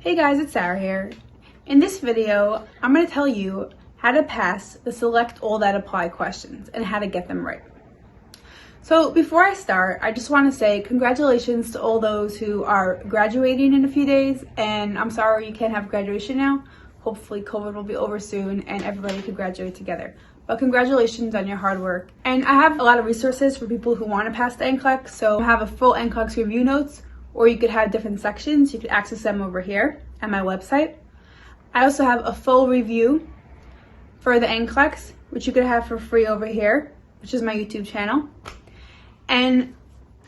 Hey guys, it's Sarah here. In this video, I'm going to tell you how to pass the Select All That Apply questions and how to get them right. So before I start, I just want to say congratulations to all those who are graduating in a few days, and I'm sorry you can't have graduation now. Hopefully COVID will be over soon and everybody can graduate together. But congratulations on your hard work. And I have a lot of resources for people who want to pass the NCLEX. So I have a full NCLEX review notes, or you could have different sections. You could access them over here at my website. I also have a full review for the NCLEX, which you could have for free over here, which is my YouTube channel. And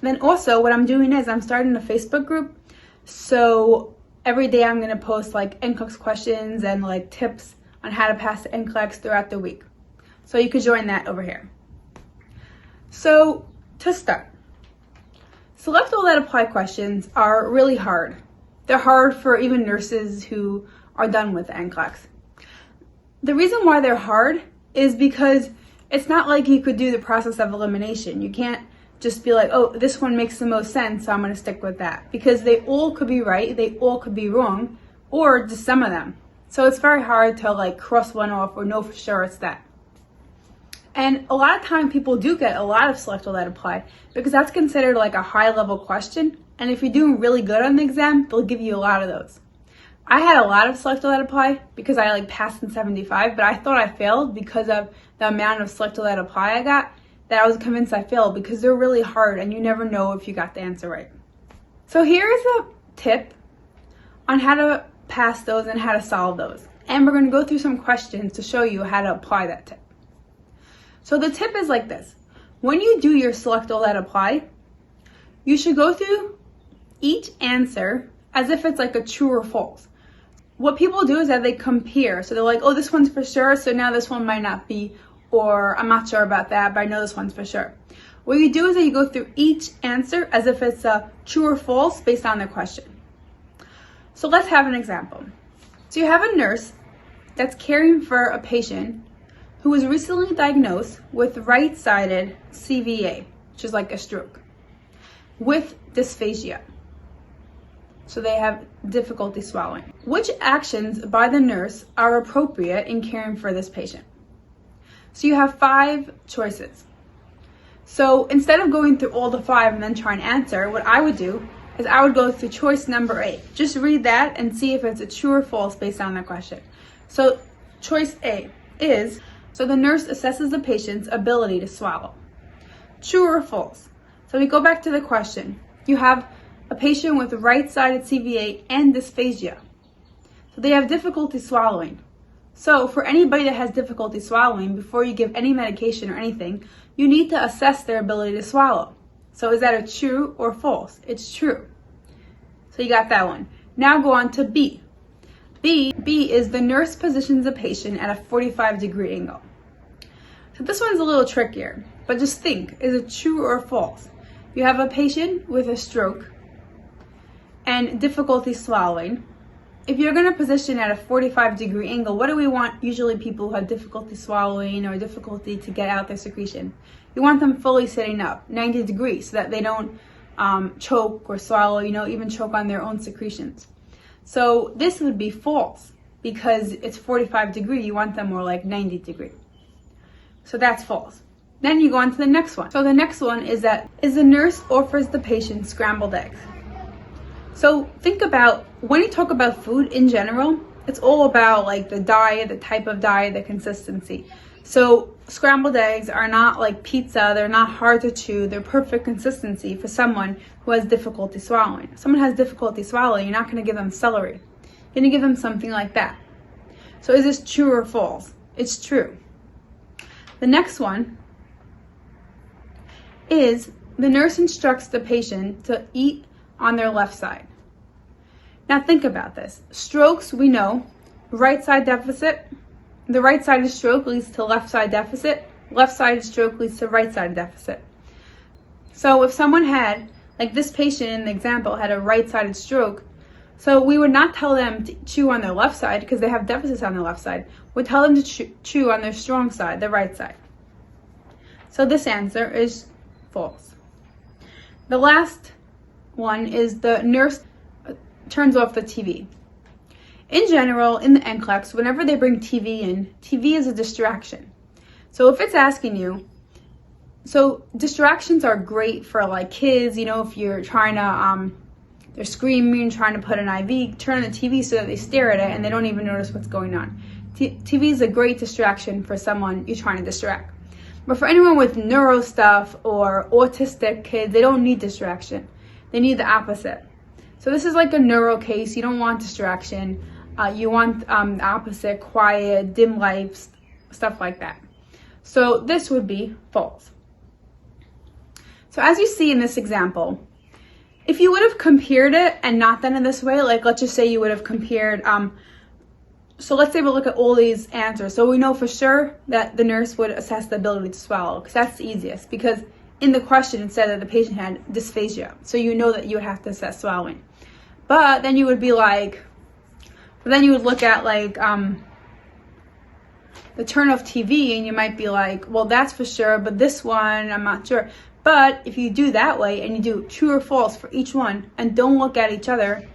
then also what I'm doing is I'm starting a Facebook group. So every day I'm going to post like NCLEX questions and like tips on how to pass the NCLEX throughout the week. So you could join that over here. So to start, Select All That Apply questions are really hard. They're hard for even nurses who are done with the NCLEX. The reason why they're hard is because it's not like you could do the process of elimination. You can't just be like, oh, this one makes the most sense, so I'm going to stick with that. Because they all could be right, they all could be wrong, or just some of them. So it's very hard to like cross one off or know for sure it's that. And a lot of time people do get a lot of Select All That Apply because that's considered like a high level question. And if you're doing really good on the exam, they'll give you a lot of those. I had a lot of Select All That Apply because I like passed in 75, but I thought I failed because of the amount of Select All That Apply I got, that I was convinced I failed because they're really hard and you never know if you got the answer right. So here is a tip on how to pass those and how to solve those. And we're going to go through some questions to show you how to apply that tip. So the tip is like this. When you do your Select All That Apply, you should go through each answer as if it's like a true or false. What people do is that they compare. So they're like, oh, this one's for sure, so now this one might not be, or I'm not sure about that, but I know this one's for sure. What you do is that you go through each answer as if it's a true or false based on the question. So let's have an example. So you have a nurse that's caring for a patient who was recently diagnosed with right-sided CVA, which is like a stroke, with dysphagia. So they have difficulty swallowing. Which actions by the nurse are appropriate in caring for this patient? So you have 5 choices. So instead of going through all the 5 and then try and answer, what I would do is I would go through choice number 8. Just read that and see if it's a true or false based on the question. So choice A is, so the nurse assesses the patient's ability to swallow. True or false? So we go back to the question. You have a patient with right-sided CVA and dysphagia. So they have difficulty swallowing. So for anybody that has difficulty swallowing, before you give any medication or anything, you need to assess their ability to swallow. So is that a true or false? It's true. So you got that one. Now go on to B. B is the nurse positions the patient at a 45-degree angle. So this one's a little trickier, but just think, is it true or false? You have a patient with a stroke and difficulty swallowing. If you're going to position at a 45-degree angle, what do we want usually people who have difficulty swallowing or difficulty to get out their secretion? You want them fully sitting up, 90 degrees, so that they don't choke or swallow, even choke on their own secretions. So this would be false because it's 45 degree. You want them more like 90 degree. So that's false. Then you go on to the next one. So the next one is that the nurse offers the patient scrambled eggs. So think about, when you talk about food in general, it's all about like the diet, the type of diet, the consistency. So scrambled eggs are not like pizza, they're not hard to chew, they're perfect consistency for someone who has difficulty swallowing. If someone has difficulty swallowing, you're not gonna give them celery. You're gonna give them something like that. So is this true or false? It's true. The next one is the nurse instructs the patient to eat on their left side. Now think about this. Strokes, we know, right side deficit. The right side of stroke leads to left side deficit. Left side of stroke leads to right side deficit. So if someone had, like this patient in the example, had a right-sided stroke, so we would not tell them to chew on their left side because they have deficits on their left side. We'd tell them to chew on their strong side, the right side. So this answer is false. The last one is the nurse turns off the TV. In general, in the NCLEX, whenever they bring TV in, TV is a distraction. So if it's asking you, so distractions are great for like kids, you know, if you're trying to, they're screaming, trying to put an IV, turn on the TV so that they stare at it and they don't even notice what's going on. TV is a great distraction for someone you're trying to distract. But for anyone with neuro stuff or autistic kids, they don't need distraction. They need the opposite. So this is like a neuro case. You don't want distraction. You want the opposite, quiet, dim lights, stuff like that. So this would be false. So as you see in this example, if you would have compared it and not done it this way, like let's just say you would have compared, so let's say we look at all these answers. So we know for sure that the nurse would assess the ability to swallow, because that's the easiest, because in the question it said that the patient had dysphagia. So you know that you would have to assess swallowing. But then you would be like, but then you would look at like the turn off TV and you might be like, well, that's for sure, but this one, I'm not sure. But if you do that way and you do true or false for each one and don't look at each other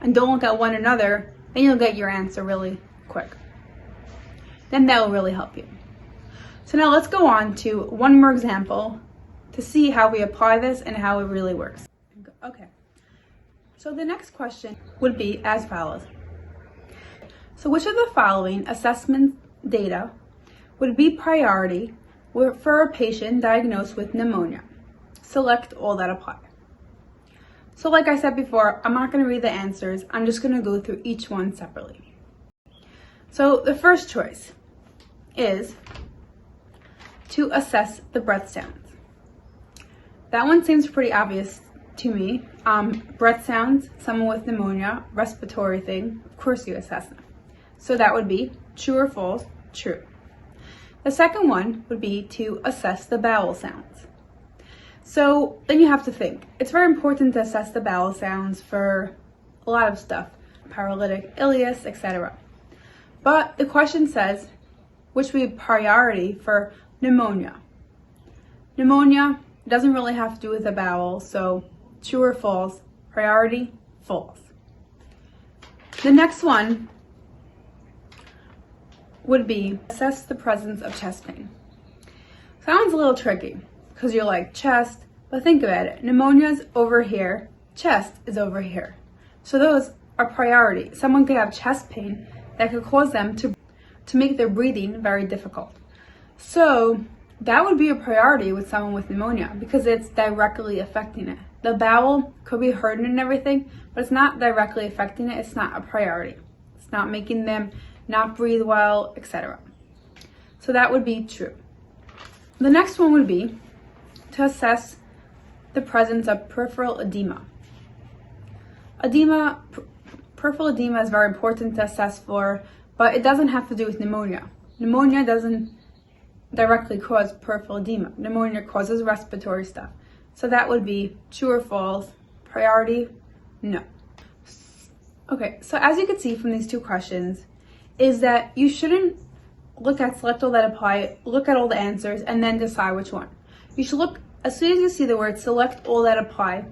and don't look at one another, then you'll get your answer really quick. Then that will really help you. So now let's go on to one more example to see how we apply this and how it really works. Okay. So the next question would be as follows. So which of the following assessment data would be priority for a patient diagnosed with pneumonia? Select all that apply. So like I said before, I'm not going to read the answers. I'm just going to go through each one separately. So the first choice is to assess the breath sounds. That one seems pretty obvious to me. Breath sounds, someone with pneumonia, respiratory thing, of course you assess them. So that would be true or false, true. The second one would be to assess the bowel sounds. So then you have to think. It's very important to assess the bowel sounds for a lot of stuff, paralytic ileus, etc. But the question says, which would be priority for pneumonia? Pneumonia doesn't really have to do with the bowel, so true or false, priority, false. The next one would be assess the presence of chest pain. So that one's a little tricky because you're like chest, but think about it. Pneumonia's over here, chest is over here. So those are priority. Someone could have chest pain that could cause them to make their breathing very difficult. So that would be a priority with someone with pneumonia because it's directly affecting it. The bowel could be hurting and everything, but it's not directly affecting it. It's not a priority. It's not making them not breathe well, etc. So that would be true. The next one would be to assess the presence of peripheral edema. Peripheral edema is very important to assess for, but it doesn't have to do with pneumonia. Pneumonia doesn't directly cause peripheral edema. Pneumonia causes respiratory stuff. So that would be true or false, priority, no. Okay, so as you can see from these two questions, is that you shouldn't look at select all that apply, look at all the answers, and then decide which one. You should look, as soon as you see the word select all that apply,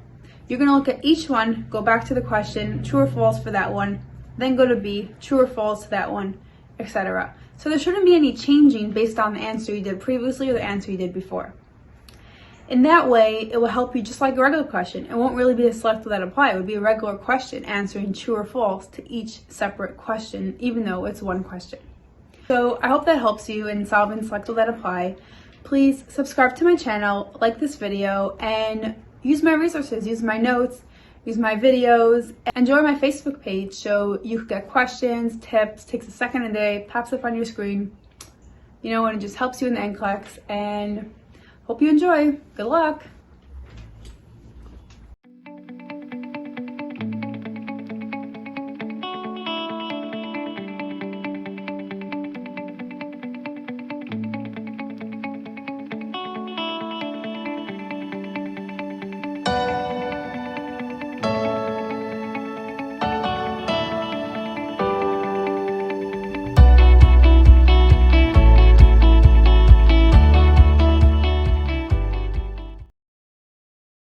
you're going to look at each one, go back to the question, true or false for that one, then go to B, true or false to that one, etc. So there shouldn't be any changing based on the answer you did previously or the answer you did before. In that way, it will help you just like a regular question. It won't really be a select all that apply. It would be a regular question answering true or false to each separate question, even though it's one question. So I hope that helps you in solving select all that apply. Please subscribe to my channel, like this video, and use my resources, use my notes, use my videos, and join my Facebook page so you can get questions, tips, takes a second a day, pops up on your screen, you know, and it just helps you in the NCLEX, and hope you enjoy. Good luck.